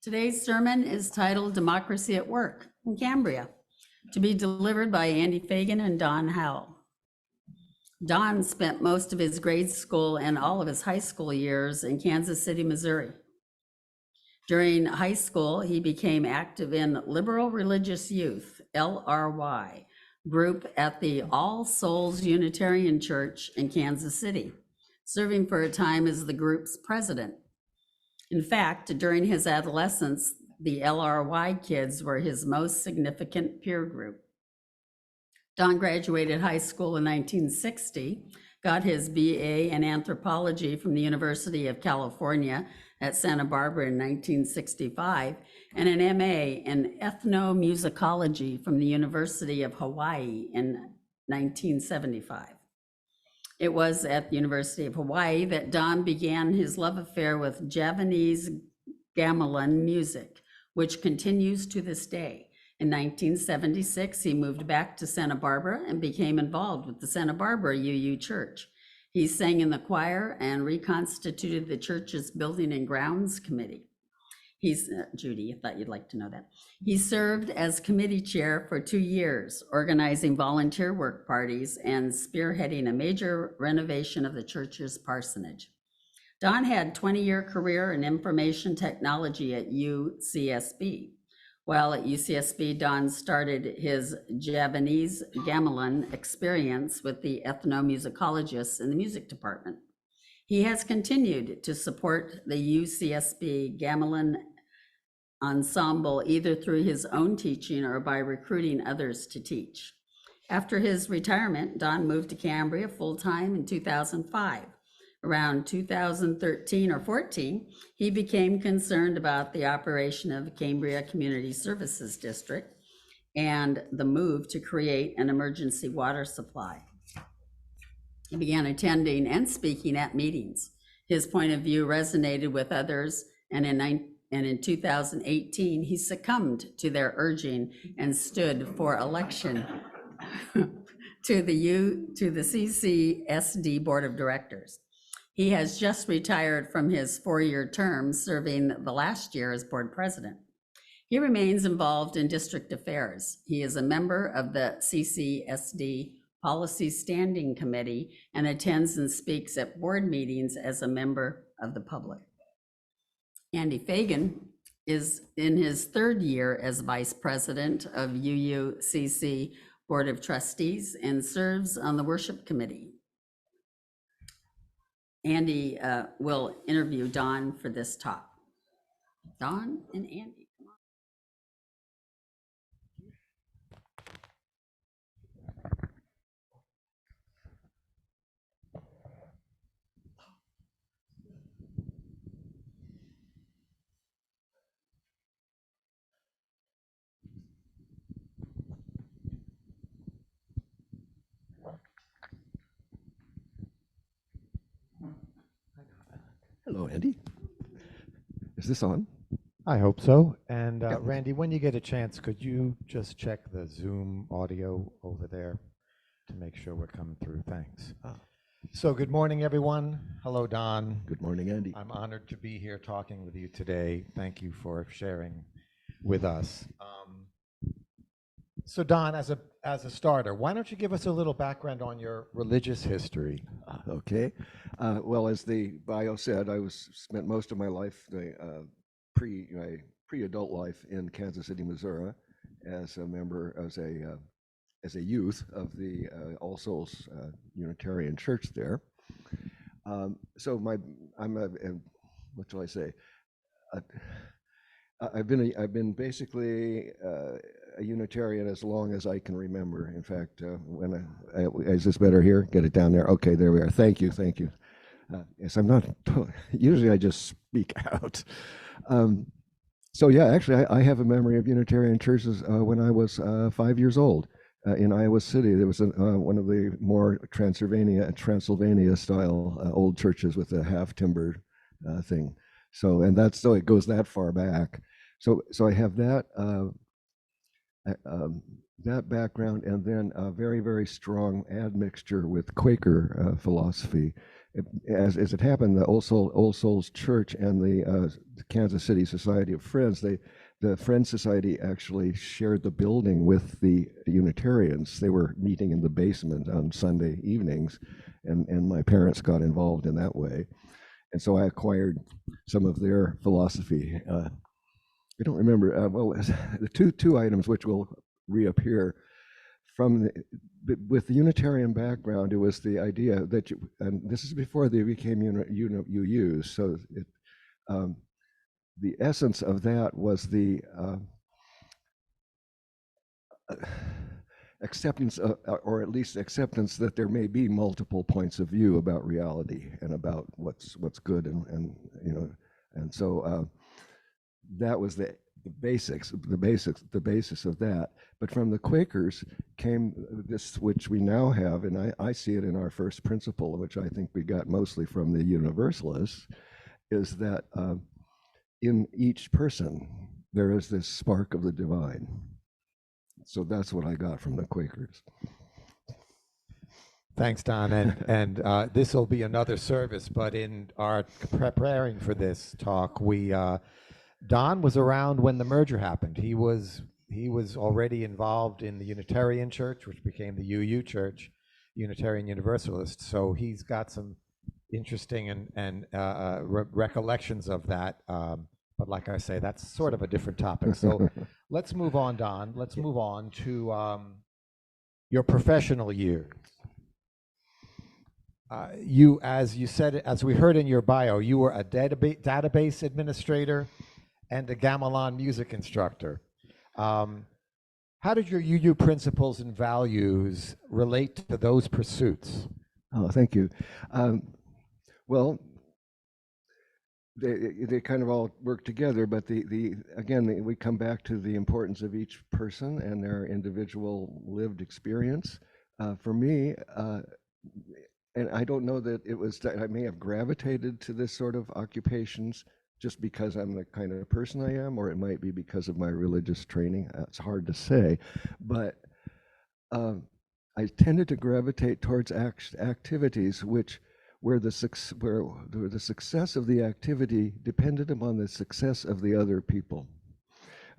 Today's sermon is titled Democracy at Work in Cambria, to be delivered by Andy Fagan and Donn Howell. Donn spent most of his grade school and all of his high school years in Kansas City, Missouri. During high school, he became active in Liberal Religious Youth, LRY, group at the All Souls Unitarian Church in Kansas City, serving for a time as the group's president. In fact, during his adolescence, the LRY kids were his most significant peer group. Donn graduated high school in 1960, got his BA in anthropology from the University of California at Santa Barbara in 1965, and an MA in ethnomusicology from the University of Hawaii in 1975. It was at the University of Hawaii that Donn began his love affair with Javanese gamelan music, which continues to this day. In 1976, he moved back to Santa Barbara and became involved with the Santa Barbara UU Church. He sang in the choir and reconstituted the church's Building and Grounds Committee. Judy, I thought you'd like to know that. He served as committee chair for 2 years, organizing volunteer work parties and spearheading a major renovation of the church's parsonage. Donn had a 20-year career in information technology at UCSB. While at UCSB, Donn started his Javanese gamelan experience with the ethnomusicologists in the music department. He has continued to support the UCSB gamelan ensemble either through his own teaching or by recruiting others to teach. After his retirement, Donn moved to Cambria full-time in 2005. Around 2013 or 14, he became concerned about the operation of Cambria Community Services District and the move to create an emergency water supply. He began attending and speaking at meetings. His point of view resonated with others, and in 2018, he succumbed to their urging and stood for election to the CCSD Board of Directors. He has just retired from his 4-year term, serving the last year as board president. He remains involved in district affairs. He is a member of the CCSD Policy Standing Committee and attends and speaks at board meetings as a member of the public. Andy Fagan is in his 3rd year as vice president of UUCC Board of Trustees and serves on the worship committee. Andy will interview Donn for this talk. Donn and Andy, come on. Hello, Andy. Is this on? I hope so. And Randy, when you get a chance, could you just check the Zoom audio over there to make sure we're coming through? Thanks. So good morning, everyone. Hello, Donn. Good morning, Andy. I'm honored to be here talking with you today. Thank you for sharing with us. So Donn, as a starter, why don't you give us a little background on your religious history? Okay. Well, as the bio said, I spent most of my life, my pre-adult life in Kansas City, Missouri, as a member, as a youth of the All Souls Unitarian Church there. So what shall I say? I've been basically a Unitarian as long as I can remember. In fact, is this better here? Get it down there. Okay, there we are. Thank you. Yes, I'm not. Usually, I just speak out. So yeah, actually, I have a memory of Unitarian churches when I was 5 years old in Iowa City. There was one of the more Transylvania style old churches with a half timber thing. So it goes that far back. So I have that that background, and then a very, very strong admixture with Quaker philosophy. as it happened, the Old Souls Church and the Kansas City Society of Friends, the Friends Society actually shared the building with the Unitarians. They were meeting in the basement on Sunday evenings, and my parents got involved in that way. And so I acquired some of their philosophy. I don't remember, well, the two items which will reappear from with the Unitarian background. It was the idea that and this is before they became UUs, so the essence of that was the acceptance, or at least acceptance that there may be multiple points of view about reality and about what's good, and so that was the basis of that. But from the Quakers came this, which we now have, and I see it in our first principle, which I think we got mostly from the Universalists, is that in each person there is this spark of the divine. So that's what I got from the Quakers. Thanks, Don. And this will be another service, but in our preparing for this talk, Don was around when the merger happened. He was already involved in the Unitarian Church, which became the UU Church, Unitarian Universalist. So he's got some interesting and recollections of that. But like I say, that's sort of a different topic. So let's move on, Don. Let's move on to your professional years. You, as you said, as we heard in your bio, you were a database administrator and a gamelan music instructor. How did your UU principles and values relate to those pursuits? Oh, thank you. Well, they kind of all work together, but again, we come back to the importance of each person and their individual lived experience. For me, and I don't know that it was that I may have gravitated to this sort of occupations just because I'm the kind of person I am, or it might be because of my religious training. It's hard to say, but I tended to gravitate towards activities where the success of the activity depended upon the success of the other people.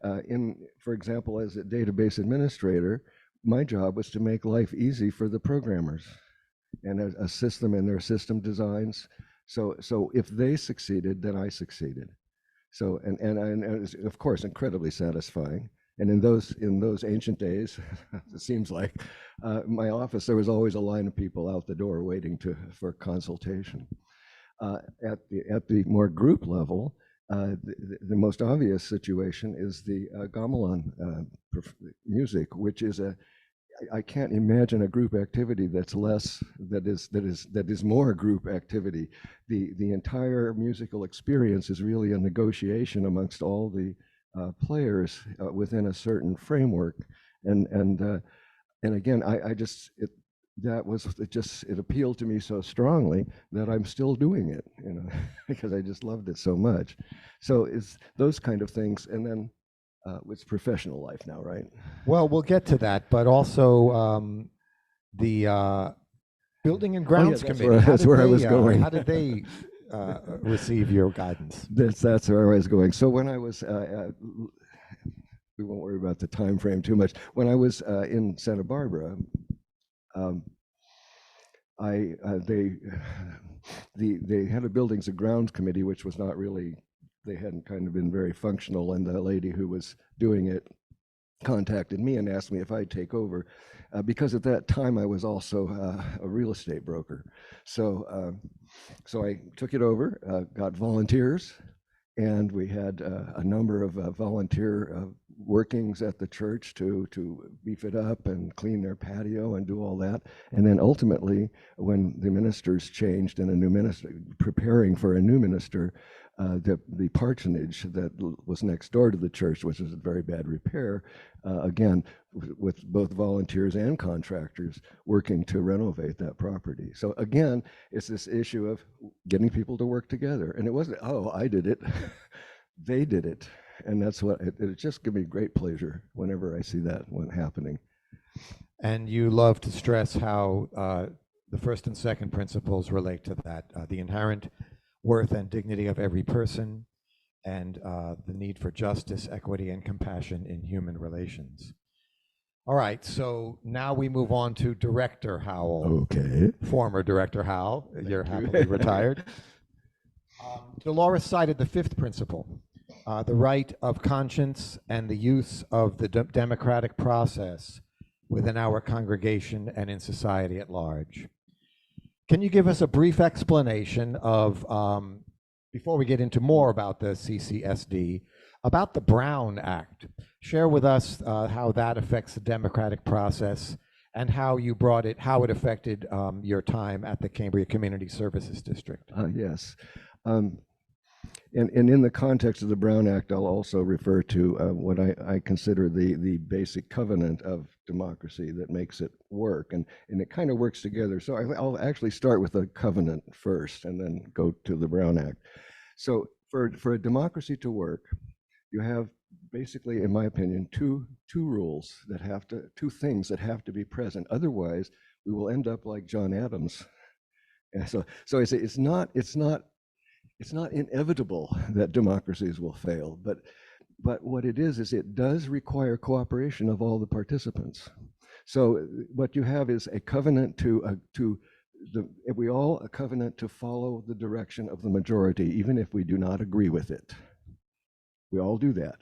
For example, as a database administrator, my job was to make life easy for the programmers and assist them in their system designs. So if they succeeded, then I succeeded. So and it was, of course, incredibly satisfying. And in those ancient days, it seems like my office, there was always a line of people out the door waiting for consultation. At the more group level, the most obvious situation is the gamelan music, which is I can't imagine a group activity that is more group activity. The entire musical experience is really a negotiation amongst all the players within a certain framework, and again, it appealed to me so strongly that I'm still doing it, because I just loved it so much. So it's those kind of things, and then it's professional life now, right? Well, we'll get to that, but also the Building and Grounds Committee. That's where I was going. How did they receive your guidance? That's where I was going. So when I was, we won't worry about the time frame too much. When I was in Santa Barbara, they had a Buildings and Grounds Committee, which was not really, they hadn't kind of been very functional, and the lady who was doing it contacted me and asked me if I'd take over, because at that time I was also a real estate broker. So I took it over, got volunteers, and we had a number of volunteer workings at the church to beef it up and clean their patio and do all that. And then ultimately, when the ministers changed and a new minister, preparing for a new minister, the parsonage that was next door to the church, which was in very bad repair, again, with both volunteers and contractors working to renovate that property. So again, it's this issue of getting people to work together. And it wasn't, oh, I did it. They did it. And that's what, it just gives me great pleasure whenever I see that one happening. And you love to stress how the first and second principles relate to that, the inherent worth and dignity of every person, and the need for justice, equity, and compassion in human relations. All right, so now we move on to Director Howell. Okay. Former Director Howell, you're you. happily retired. Dolores cited the fifth principle, the right of conscience and the use of the democratic process within our congregation and in society at large. Can you give us a brief explanation of, before we get into more about the CCSD, about the Brown Act? Share with us how that affects the democratic process and how you brought it, how it affected your time at the Cambria Community Services District. Yes. And in the context of the Brown Act, I'll also refer to what I consider the basic covenant of democracy that makes it work. And it kind of works together. So I'll actually start with the covenant first and then go to the Brown Act. So for a democracy to work, you have basically, in my opinion, two rules that have to, two things that have to be present. Otherwise, we will end up like John Adams. And so it's not inevitable that democracies will fail, but what it is it does require cooperation of all the participants. So what you have is a covenant a covenant to follow the direction of the majority, even if we do not agree with it. We all do that.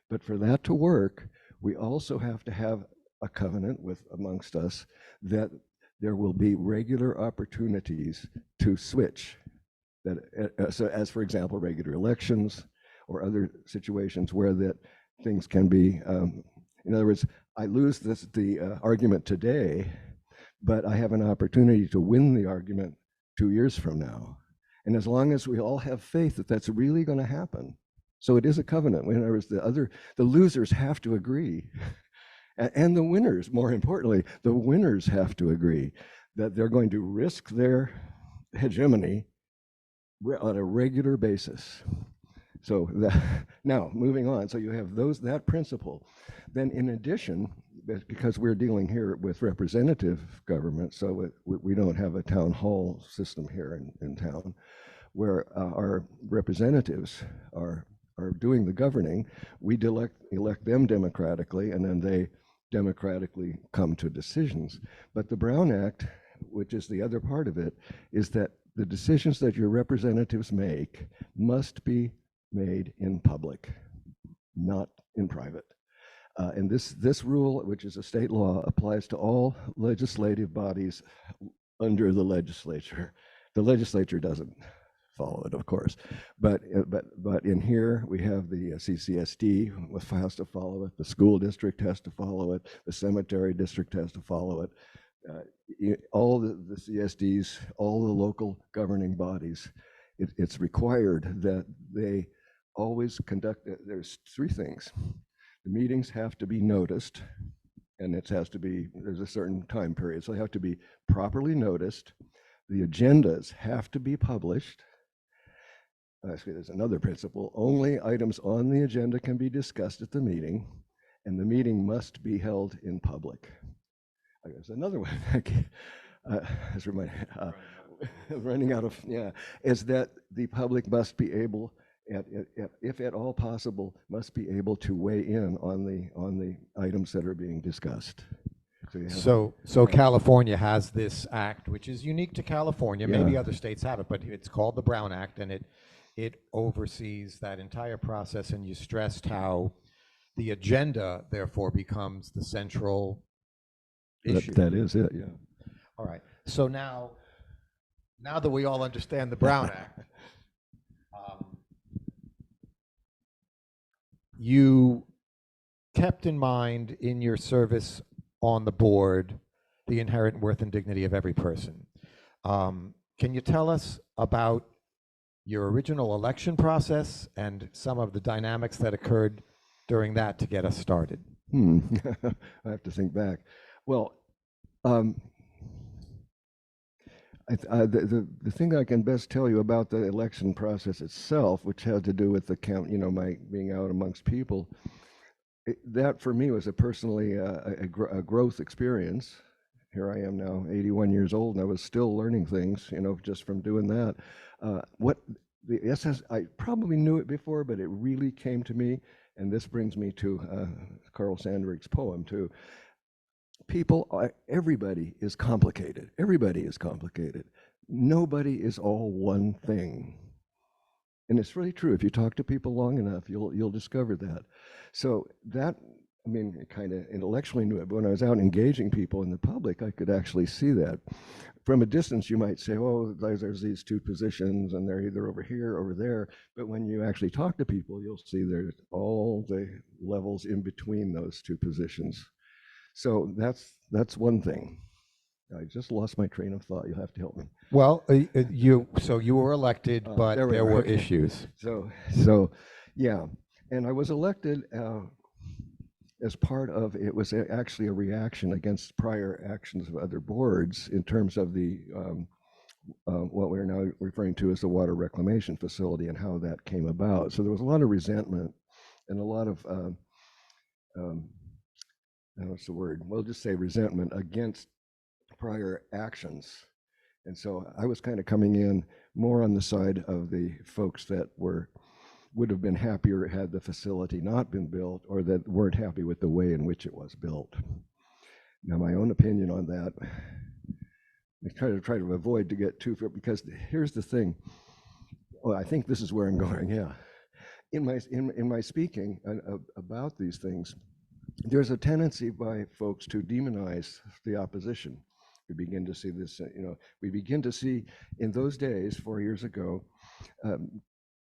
But for that to work, we also have to have a covenant amongst us that there will be regular opportunities to switch. So as for example, regular elections or other situations where that things can be, in other words, I lose the argument today, but I have an opportunity to win the argument 2 years from now. And as long as we all have faith that that's really going to happen, so it is a covenant. In other words, the losers have to agree, and the winners, more importantly, the winners have to agree that they're going to risk their hegemony on a regular basis. So now moving on, so you have that principle. Then in addition, because we're dealing here with representative government, so we don't have a town hall system here in town, where our representatives are doing the governing. We elect them democratically, and then they democratically come to decisions. But the Brown Act, which is the other part of it, is that the decisions that your representatives make must be made in public, not in private. And this rule, which is a state law, applies to all legislative bodies under the legislature. The legislature doesn't follow it, of course, but in here we have the CCSD has to follow it. The school district has to follow it. The cemetery district has to follow it. All the CSDs, all the local governing bodies, it's required that they always conduct. There's three things. The meetings have to be noticed, and there's a certain time period, so they have to be properly noticed. The agendas have to be published. Actually, there's another principle. Only items on the agenda can be discussed at the meeting, and the meeting must be held in public. There's another one. Running out of, is that the public must be able, if at all possible, must be able to weigh in on the items that are being discussed. So California has this act, which is unique to California. Yeah. Maybe other states have it, but it's called the Brown Act, and it oversees that entire process. And you stressed how the agenda, therefore, becomes the central issue. That is it, yeah. All right. So now that we all understand the Brown Act, you kept in mind in your service on the board the inherent worth and dignity of every person. Can you tell us about your original election process and some of the dynamics that occurred during that to get us started? I have to think back. Well, the thing I can best tell you about the election process itself, which had to do with my being out amongst people, that for me was a personally a growth experience, here I am now, 81 years old, and I was still learning things, just from doing that. What the SS, I probably knew it before, but it really came to me, and this brings me to Carl Sandburg's poem too. Everybody is complicated. Everybody is complicated. Nobody is all one thing. And it's really true. If you talk to people long enough, you'll discover that. So that, I mean, kind of intellectually knew it, but when I was out engaging people in the public, I could actually see that. From a distance, you might say, oh, there's these two positions, and they're either over here or over there. But when you actually talk to people, you'll see there's all the levels in between those two positions. So that's one thing. I just lost my train of thought. You'll have to help me. Well, you were elected, but there were okay. issues. So yeah, and I was elected as part of, it was actually a reaction against prior actions of other boards in terms of the what we're now referring to as the water reclamation facility and how that came about. So there was a lot of resentment and a lot of what's the word? We'll just say resentment against prior actions. And so I was kind of coming in more on the side of the folks that would have been happier had the facility not been built, or that weren't happy with the way in which it was built. Now, my own opinion on that, I try to avoid to get too far, because here's the thing. Well, I think this is where I'm going. Yeah, in my speaking about these things, there's a tendency by folks to demonize the opposition. We begin to see this, we begin to see in those days, 4 years ago,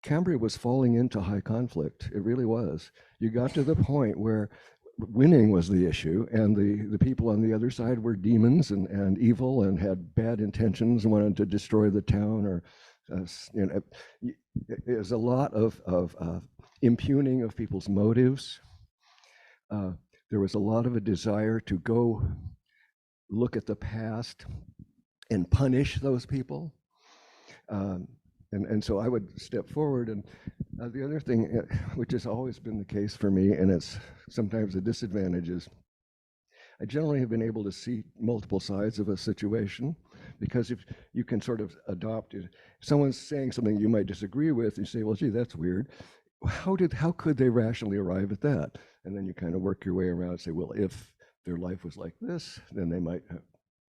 Cambria was falling into high conflict. It really was. You got to the point where winning was the issue, and the people on the other side were demons and evil and had bad intentions and wanted to destroy the town, or there's a lot of impugning of people's motives. There was a lot of a desire to go look at the past and punish those people. And so I would step forward. And the other thing, which has always been the case for me, and it's sometimes a disadvantage, is I generally have been able to see multiple sides of a situation, because if you can sort of adopt it, someone's saying something you might disagree with, and you say, well, gee, that's weird. How could they rationally arrive at that? And then you kind of work your way around and say, well, if their life was like this, then they might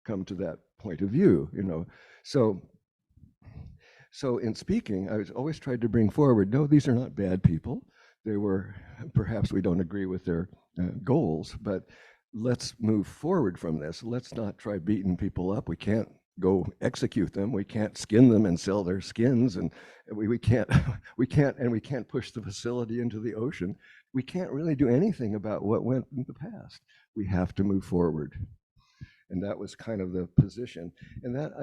come to that point of view, So in speaking, I was always tried to bring forward, no, these are not bad people. They were, perhaps we don't agree with their goals, but let's move forward from this. Let's not try beating people up. We can't go execute them. We can't skin them and sell their skins, and we can't push the facility into the ocean. We can't really do anything about what went in the past. We have to move forward. And that was kind of the position. And that,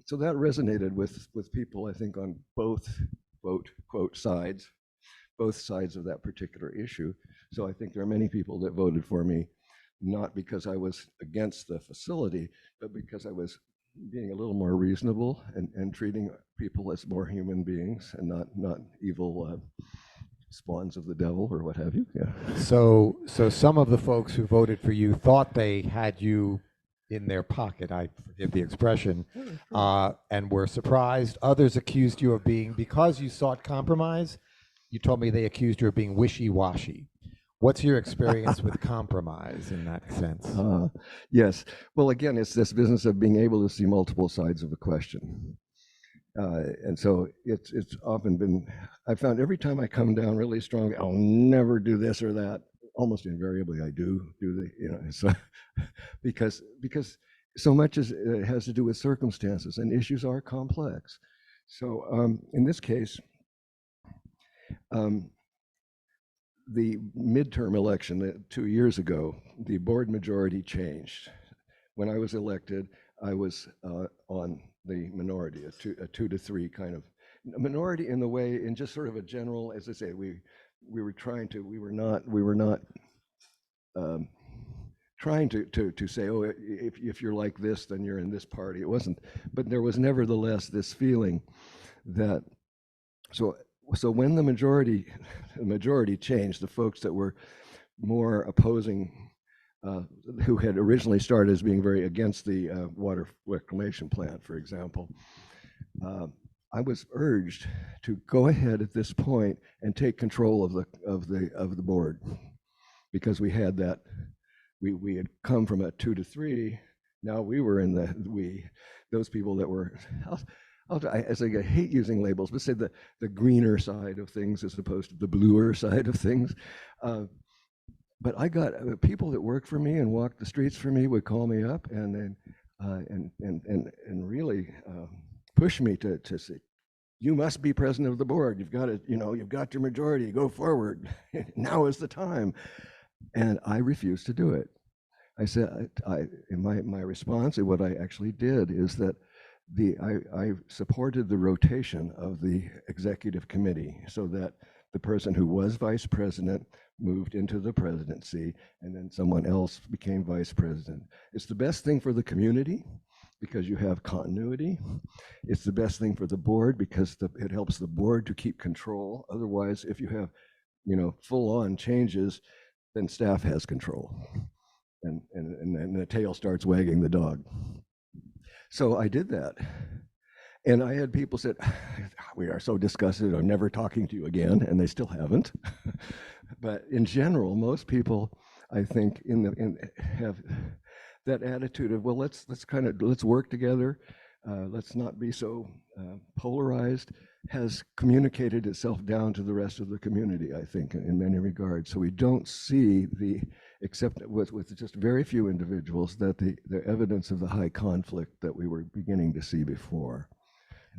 so that resonated with people, I think, on both, quote, sides, both sides of that particular issue. So I think there are many people that voted for me, not because I was against the facility, but because I was being a little more reasonable and treating people as more human beings and not evil spawns of the devil or what have you. Yeah. So some of the folks who voted for you thought they had you in their pocket, I forgive the expression, and were surprised. Others accused you of being, because you sought compromise, you told me they accused you of being wishy-washy. What's your experience with compromise in that sense? Yes. Well, again, it's this business of being able to see multiple sides of a question. And so it's often been, I found every time I come down really strong, I'll never do this or that. Almost invariably I do so because so much has to do with circumstances, and issues are complex. So in this case, the midterm election 2 years ago, the board majority changed. When I was elected, I was on the minority, a 2 to 3 kind of minority, in the way, in just sort of a general, as I say, we were not trying to say, oh, if you're like this, then you're in this party. It wasn't, but there was nevertheless this feeling that, so when the majority changed, the folks that were more opposing who had originally started as being very against the water reclamation plant, for example. I was urged to go ahead at this point and take control of the board, because we had that, we had come from a 2 to 3. Now we were in those people that were, I hate using labels, but say the greener side of things as opposed to the bluer side of things. But I got people that worked for me and walked the streets for me would call me up and then and really push me to say, you must be president of the board. You've got it. You've got your majority. Go forward. Now is the time. And I refused to do it. I said, in my response, and what I actually did is that I supported the rotation of the executive committee so that the person who was vice president moved into the presidency, and then someone else became vice president. It's the best thing for the community because you have continuity. It's the best thing for the board because it helps the board to keep control. Otherwise, if you have, full-on changes, then staff has control, and the tail starts wagging the dog. So I did that. And I had people said, we are so disgusted, I'm never talking to you again, and they still haven't. But in general, most people, I think, have that attitude of, well, let's work together. Let's not be so polarized, has communicated itself down to the rest of the community, I think, in many regards. So we don't see except with just very few individuals, that the evidence of the high conflict that we were beginning to see before.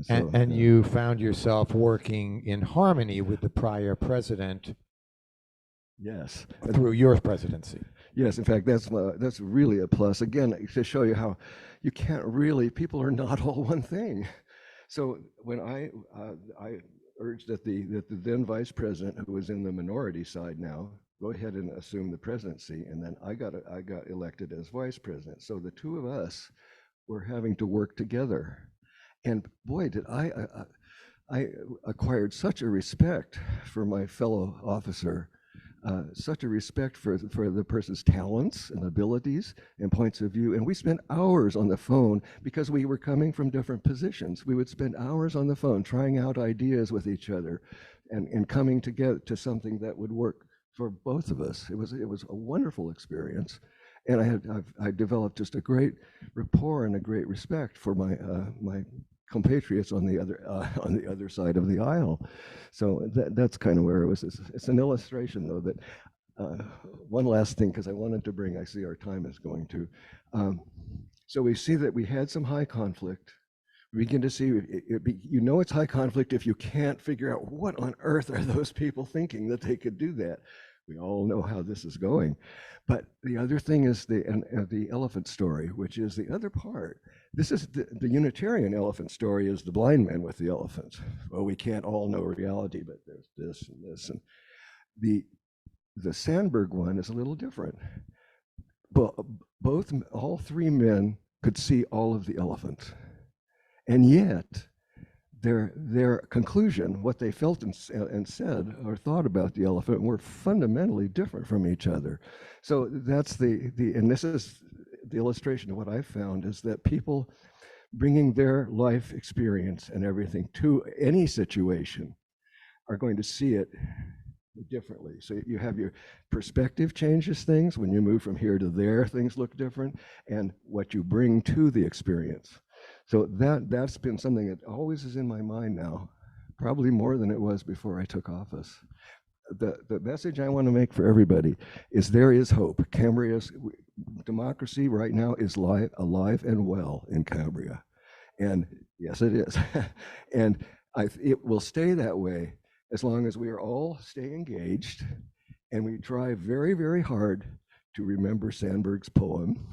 And you found yourself working in harmony with the prior president. Yes. Through your presidency. Yes, in fact, that's really a plus. Again, to show you how you can't really, people are not all one thing. So when I urged that the then vice president, who was in the minority side now, go ahead and assume the presidency, and then I got elected as vice president. So the two of us were having to work together. And boy, did I acquired such a respect for my fellow officer, such a respect for the person's talents and abilities and points of view. And we spent hours on the phone because we were coming from different positions. We would spend hours on the phone trying out ideas with each other and coming together to something that would work for both of us. It was a wonderful experience. And I developed just a great rapport and a great respect for my compatriots on the other side of the aisle. So that's kind of where it was. It's an illustration, though, that one last thing, because I wanted to bring, I see our time is going to. So we see that we had some high conflict. We begin to see, it's high conflict if you can't figure out what on earth are those people thinking that they could do that. We all know how this is going. But the other thing is the elephant story, which is the other part. This is the Unitarian elephant story is the blind man with the elephants. Well, we can't all know reality, but there's this and this. And the Sandberg one is a little different. But all three men could see all of the elephants. And yet, their conclusion, what they felt and said or thought about the elephant, were fundamentally different from each other. So that's and this is the illustration of what I found, is that people bringing their life experience and everything to any situation are going to see it differently. So you have your perspective changes things. When you move from here to there, things look different, and what you bring to the experience. So that's been something that always is in my mind now, probably more than it was before I took office. The message I want to make for everybody is there is hope. Cambria's democracy right now is alive and well in Cambria. And yes, it is. And it will stay that way as long as we are all stay engaged and we try very, very hard to remember Sandberg's poem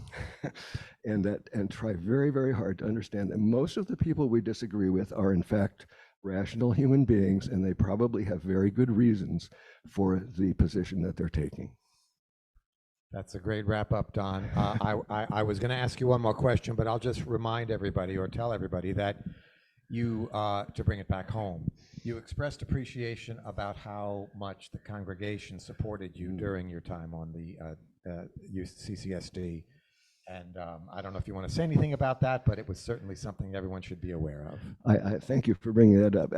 and try very, very hard to understand that most of the people we disagree with are in fact rational human beings, and they probably have very good reasons for the position that they're taking. That's a great wrap up, Don. I was going to ask you one more question, but I'll just remind everybody or tell everybody that you, to bring it back home, you expressed appreciation about how much the congregation supported you during your time on the CCSD. And I don't know if you want to say anything about that, but it was certainly something everyone should be aware of. I thank you for bringing that up.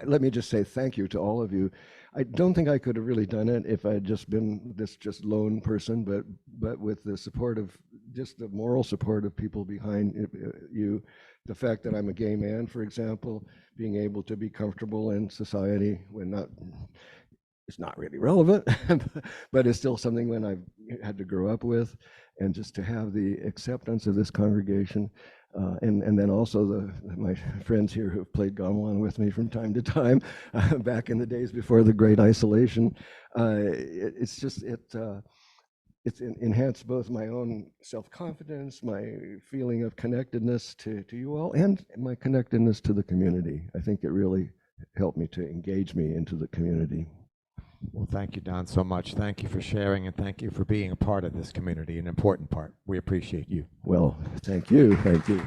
Let me just say thank you to all of you. I don't think I could have really done it if I had just been this just lone person, but with the support of just the moral support of people behind you, the fact that I'm a gay man, for example, being able to be comfortable in society when it's not really relevant, but it's still something when I've had to grow up with, and just to have the acceptance of this congregation. And then also my friends here who have played gamelan with me from time to time, back in the days before the Great Isolation. It's enhanced both my own self-confidence, my feeling of connectedness to you all, and my connectedness to the community. I think it really helped me to engage me into the community. Well, thank you, Donn, so much. Thank you for sharing, and thank you for being a part of this community, an important part. We appreciate you. Well, thank you. Thank you.